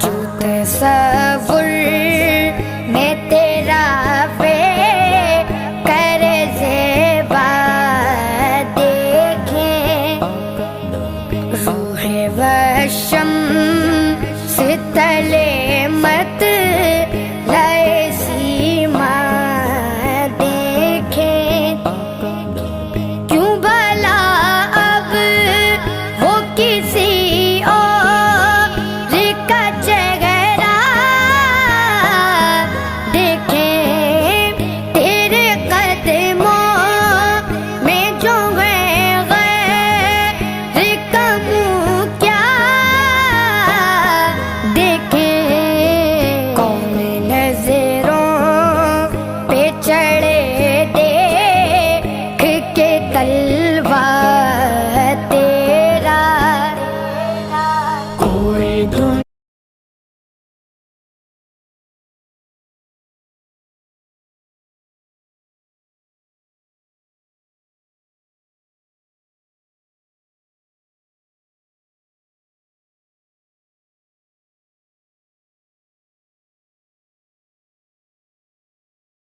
जो तसव्वुर में तेरा पे कर ज़ेबा देखें, रूह व शम्स तले मत लय